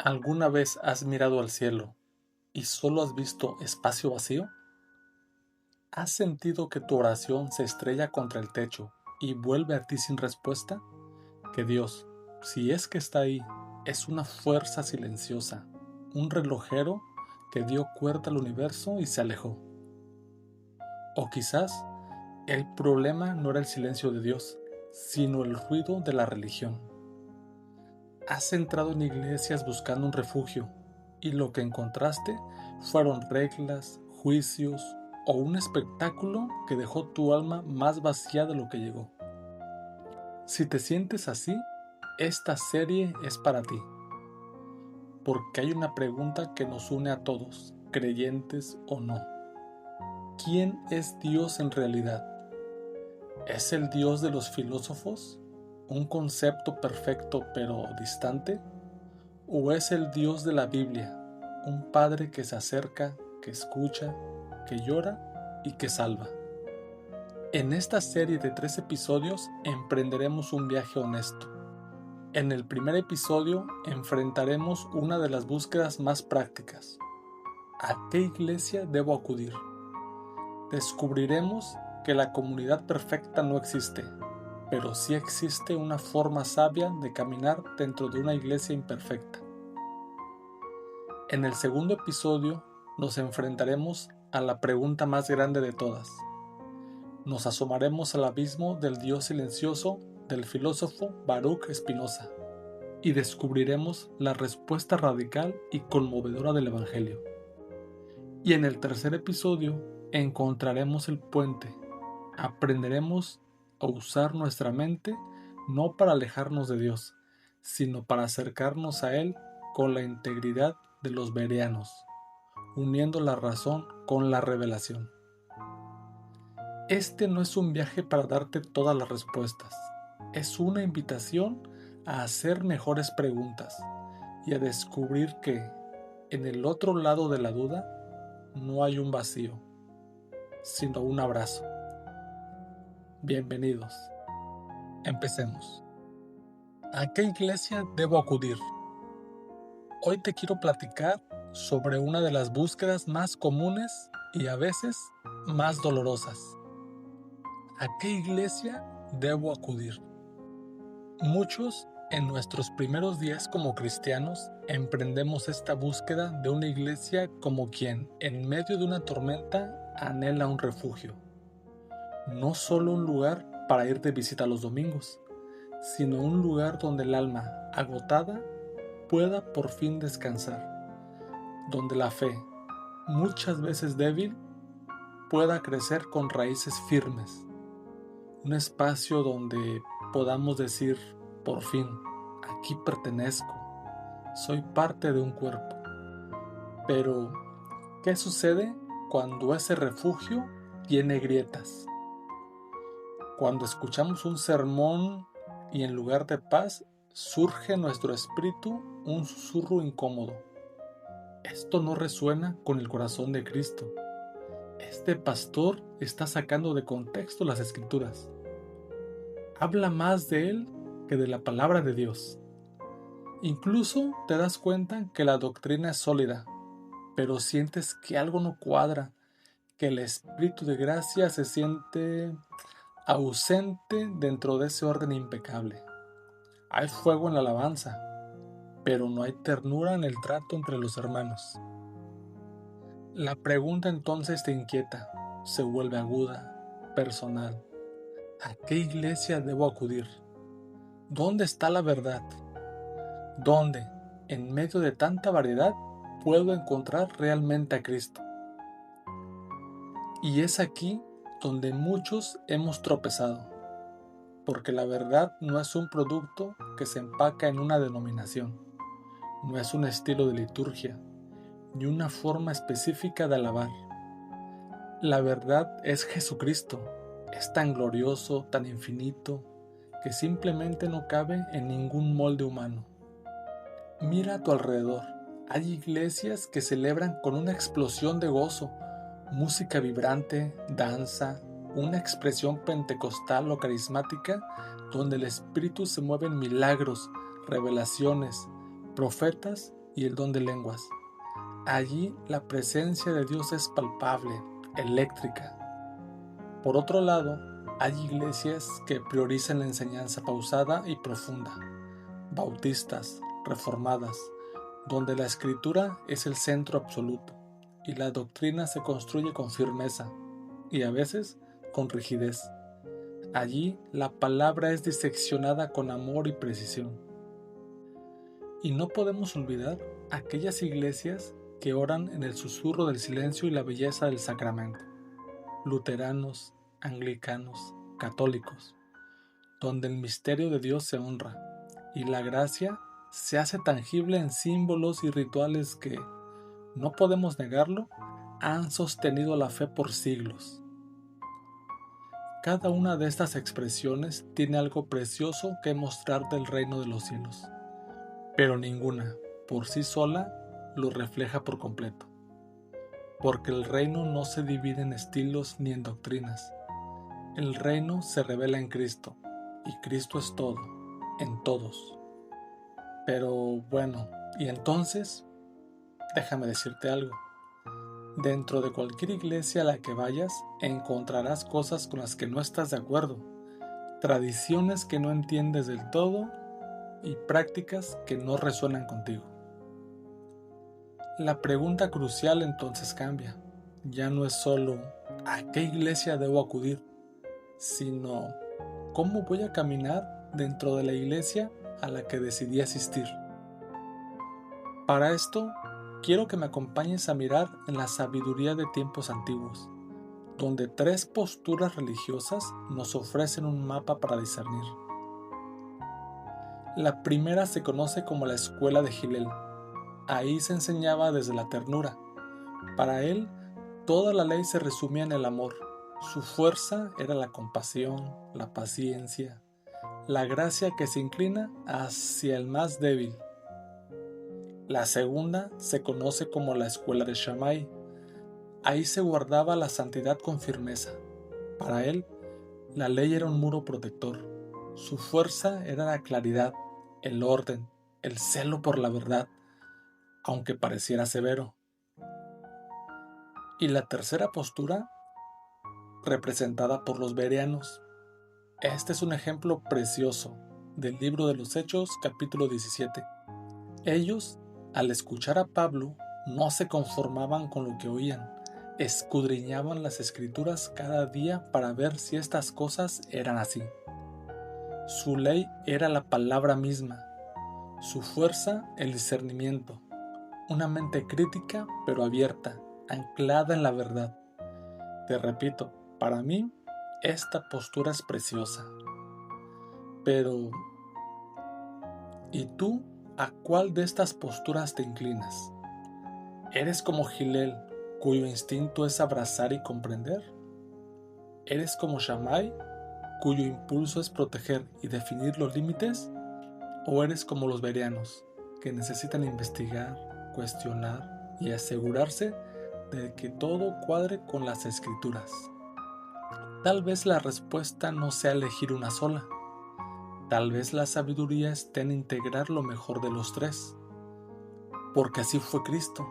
¿Alguna vez has mirado al cielo y solo has visto espacio vacío? ¿Has sentido que tu oración se estrella contra el techo y vuelve a ti sin respuesta? Que Dios, si es que está ahí, es una fuerza silenciosa, un relojero que dio cuerda al universo y se alejó. O quizás el problema no era el silencio de Dios, sino el ruido de la religión. Has entrado en iglesias buscando un refugio y lo que encontraste fueron reglas, juicios o un espectáculo que dejó tu alma más vacía de lo que llegó. Si te sientes así, esta serie es para ti, porque hay una pregunta que nos une a todos, creyentes o no. ¿Quién es Dios en realidad? ¿Es el Dios de los filósofos? ¿Un concepto perfecto pero distante? ¿O es el Dios de la Biblia, un Padre que se acerca, que escucha, que llora y que salva? En esta serie de 3 episodios emprenderemos un viaje honesto. En el primer episodio enfrentaremos una de las búsquedas más prácticas. ¿A qué iglesia debo acudir? Descubriremos que la comunidad perfecta no existe, pero sí existe una forma sabia de caminar dentro de una iglesia imperfecta. En el segundo episodio nos enfrentaremos a la pregunta más grande de todas. Nos asomaremos al abismo del Dios silencioso del filósofo Baruch Spinoza y descubriremos la respuesta radical y conmovedora del Evangelio. Y en el tercer episodio encontraremos el puente. Aprenderemos a usar nuestra mente no para alejarnos de Dios, sino para acercarnos a Él con la integridad de los bereanos, uniendo la razón con la revelación. Este no es un viaje para darte todas las respuestas, es una invitación a hacer mejores preguntas y a descubrir que, en el otro lado de la duda, no hay un vacío, sino un abrazo. Bienvenidos. Empecemos. ¿A qué iglesia debo acudir? Hoy te quiero platicar sobre una de las búsquedas más comunes y a veces más dolorosas. ¿A qué iglesia debo acudir? Muchos en nuestros primeros días como cristianos emprendemos esta búsqueda de una iglesia como quien, en medio de una tormenta, anhela un refugio. No solo un lugar para ir de visita los domingos, sino un lugar donde el alma, agotada, pueda por fin descansar, donde la fe, muchas veces débil, pueda crecer con raíces firmes. Un espacio donde podamos decir, por fin, aquí pertenezco, soy parte de un cuerpo. Pero, ¿qué sucede cuando ese refugio tiene grietas? Cuando escuchamos un sermón y en lugar de paz surge en nuestro espíritu un susurro incómodo. Esto no resuena con el corazón de Cristo. Este pastor está sacando de contexto las escrituras. Habla más de él que de la palabra de Dios. Incluso te das cuenta que la doctrina es sólida, pero sientes que algo no cuadra, que el espíritu de gracia se siente ausente dentro de ese orden impecable. Hay fuego en la alabanza, pero no hay ternura en el trato entre los hermanos. La pregunta entonces te inquieta, se vuelve aguda, personal. ¿A qué iglesia debo acudir? ¿Dónde está la verdad? ¿Dónde, en medio de tanta variedad, puedo encontrar realmente a Cristo? Y es aquí donde muchos hemos tropezado, porque la verdad no es un producto que se empaca en una denominación, no es un estilo de liturgia, ni una forma específica de alabar. La verdad es Jesucristo, es tan glorioso, tan infinito, que simplemente no cabe en ningún molde humano. Mira a tu alrededor, hay iglesias que celebran con una explosión de gozo, música vibrante, danza, una expresión pentecostal o carismática donde el Espíritu se mueve en milagros, revelaciones, profetas y el don de lenguas. Allí la presencia de Dios es palpable, eléctrica. Por otro lado, hay iglesias que priorizan la enseñanza pausada y profunda, bautistas, reformadas, donde la escritura es el centro absoluto y la doctrina se construye con firmeza y a veces con rigidez. Allí la palabra es diseccionada con amor y precisión. Y no podemos olvidar aquellas iglesias que oran en el susurro del silencio y la belleza del sacramento. Luteranos, anglicanos, católicos, donde el misterio de Dios se honra y la gracia se hace tangible en símbolos y rituales que, no podemos negarlo, han sostenido la fe por siglos. Cada una de estas expresiones tiene algo precioso que mostrar del reino de los cielos, pero ninguna, por sí sola, lo refleja por completo, porque el reino no se divide en estilos ni en doctrinas. El reino se revela en Cristo, y Cristo es todo, en todos. Pero bueno, y entonces, déjame decirte algo. Dentro de cualquier iglesia a la que vayas, encontrarás cosas con las que no estás de acuerdo, tradiciones que no entiendes del todo y prácticas que no resuenan contigo. La pregunta crucial entonces cambia. Ya no es solo ¿a qué iglesia debo acudir?, sino ¿cómo voy a caminar dentro de la iglesia a la que decidí asistir? Para esto, quiero que me acompañes a mirar en la sabiduría de tiempos antiguos, donde 3 posturas religiosas nos ofrecen un mapa para discernir. La primera se conoce como la escuela de Hillel. Ahí se enseñaba desde la ternura. Para él, toda la ley se resumía en el amor. Su fuerza era la compasión, la paciencia, la gracia que se inclina hacia el más débil. La segunda se conoce como la escuela de Shammai. Ahí se guardaba la santidad con firmeza. Para él, la ley era un muro protector. Su fuerza era la claridad, el orden, el celo por la verdad, aunque pareciera severo. Y la tercera postura, representada por los bereanos. Este es un ejemplo precioso del libro de los Hechos, capítulo 17. Ellos, al escuchar a Pablo, no se conformaban con lo que oían, escudriñaban las escrituras cada día para ver si estas cosas eran así. Su ley era la palabra misma, su fuerza el discernimiento, una mente crítica pero abierta, anclada en la verdad. Te repito, para mí, esta postura es preciosa. Pero, ¿y tú a cuál de estas posturas te inclinas? ¿Eres como Hillel, cuyo instinto es abrazar y comprender? ¿Eres como Shammai, cuyo impulso es proteger y definir los límites? ¿O eres como los bereanos, que necesitan investigar, cuestionar y asegurarse de que todo cuadre con las escrituras? Tal vez la respuesta no sea elegir una sola. Tal vez la sabiduría esté en integrar lo mejor de los 3. Porque así fue Cristo.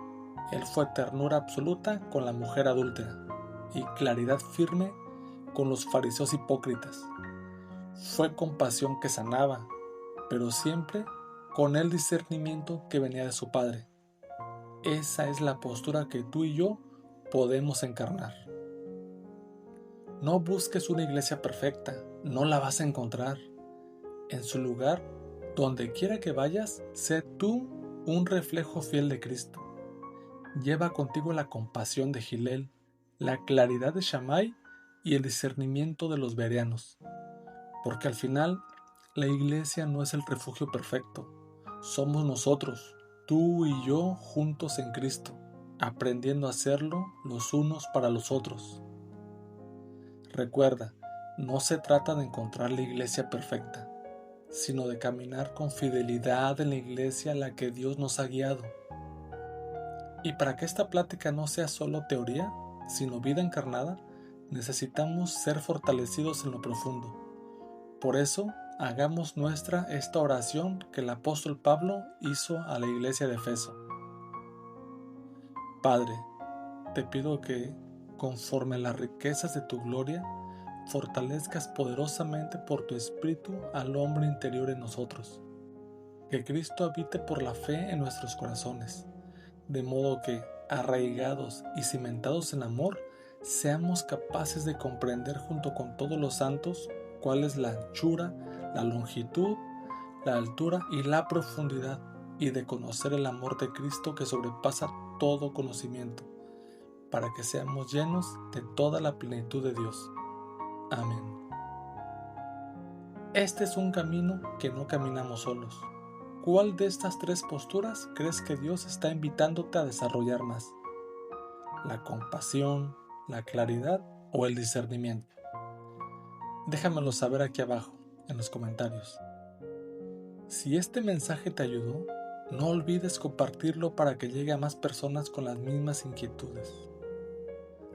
Él fue ternura absoluta con la mujer adúltera y claridad firme con los fariseos hipócritas. Fue compasión que sanaba, pero siempre con el discernimiento que venía de su Padre. Esa es la postura que tú y yo podemos encarnar. No busques una iglesia perfecta, no la vas a encontrar. En su lugar, donde quiera que vayas, sé tú un reflejo fiel de Cristo. Lleva contigo la compasión de Hillel, la claridad de Shammai y el discernimiento de los bereanos. Porque al final, la iglesia no es el refugio perfecto. Somos nosotros, tú y yo juntos en Cristo, aprendiendo a hacerlo los unos para los otros. Recuerda, no se trata de encontrar la iglesia perfecta, sino de caminar con fidelidad en la iglesia a la que Dios nos ha guiado. Y para que esta plática no sea solo teoría, sino vida encarnada, necesitamos ser fortalecidos en lo profundo. Por eso, hagamos nuestra esta oración que el apóstol Pablo hizo a la iglesia de Efeso. Padre, te pido que, conforme a las riquezas de tu gloria, fortalezcas poderosamente por tu Espíritu al hombre interior en nosotros. Que Cristo habite por la fe en nuestros corazones, de modo que, arraigados y cimentados en amor, seamos capaces de comprender junto con todos los santos cuál es la anchura, la longitud, la altura y la profundidad, y de conocer el amor de Cristo que sobrepasa todo conocimiento, para que seamos llenos de toda la plenitud de Dios. Amén. Este es un camino que no caminamos solos. ¿Cuál de estas tres posturas crees que Dios está invitándote a desarrollar más? ¿La compasión, la claridad o el discernimiento? Déjamelo saber aquí abajo, en los comentarios. Si este mensaje te ayudó, no olvides compartirlo para que llegue a más personas con las mismas inquietudes.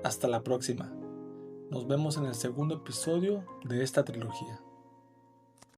Hasta la próxima. Nos vemos en el segundo episodio de esta trilogía.